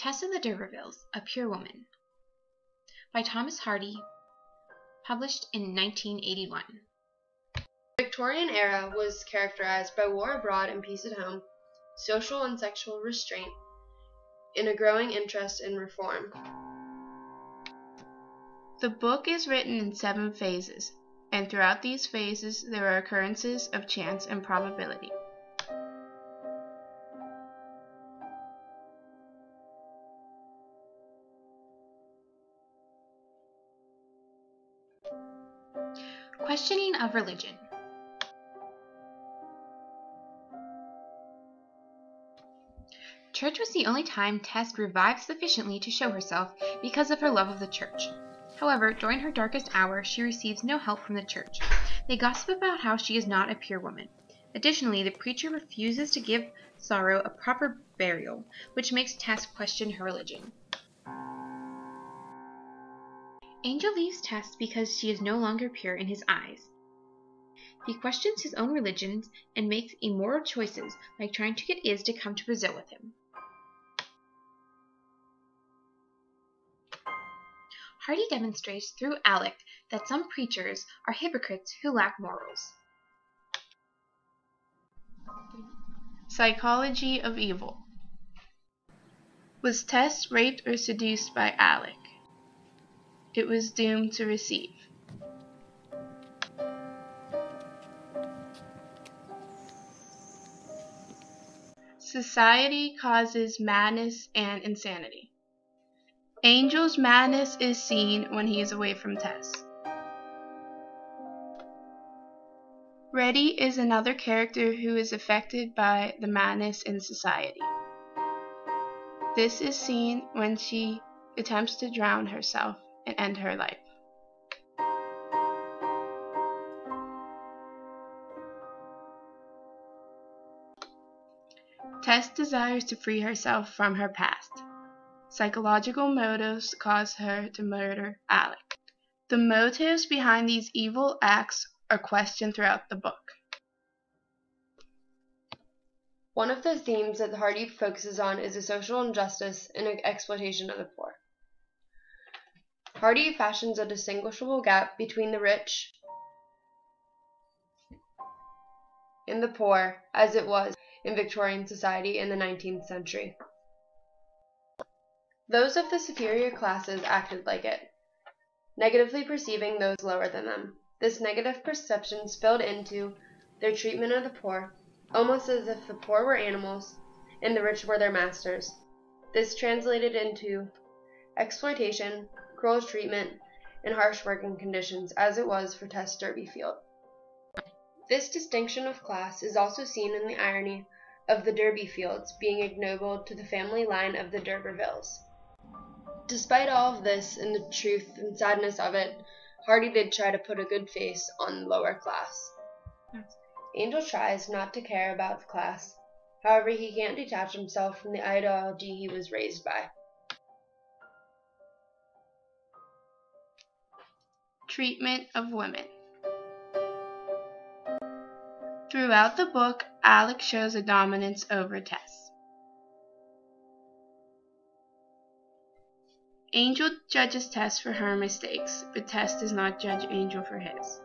Tess of the D'Urbervilles, A Pure Woman, by Thomas Hardy, published in 1981. The Victorian era was characterized by war abroad and peace at home, social and sexual restraint, and a growing interest in reform. The book is written in 7 phases, and throughout these phases there are occurrences of chance and probability. Questioning of religion. Church was the only time Tess revived sufficiently to show herself because of her love of the church. However, during her darkest hour, she receives no help from the church. They gossip about how she is not a pure woman. Additionally, the preacher refuses to give sorrow a proper burial, which makes Tess question her religion. Angel leaves Tess because she is no longer pure in his eyes. He questions his own religions and makes immoral choices, like trying to get Iz to come to Brazil with him. Hardy demonstrates through Alec that some preachers are hypocrites who lack morals. Psychology of evil. Was Tess raped or seduced by Alec? It was doomed to receive. Society causes madness and insanity. Angel's madness is seen when he is away from Tess. Reddy is another character who is affected by the madness in society. This is seen when she attempts to drown herself and end her life. Tess desires to free herself from her past. Psychological motives cause her to murder Alec. The motives behind these evil acts are questioned throughout the book. One of the themes that Hardy focuses on is the social injustice and exploitation of the poor. Hardy fashions a distinguishable gap between the rich and the poor, as it was in Victorian society in the 19th century. Those of the superior classes acted like it, negatively perceiving those lower than them. This negative perception spilled into their treatment of the poor, almost as if the poor were animals and the rich were their masters. This translated into exploitation, cruel treatment, and harsh working conditions, as it was for Tess Durbeyfield. This distinction of class is also seen in the irony of the Durbeyfields being ignoble to the family line of the D'Urbervilles. Despite all of this and the truth and sadness of it, Hardy did try to put a good face on the lower class. Angel tries not to care about the class. However, he can't detach himself from the ideology he was raised by. Treatment of women. Throughout the book, Alec shows a dominance over Tess. Angel judges Tess for her mistakes, but Tess does not judge Angel for his.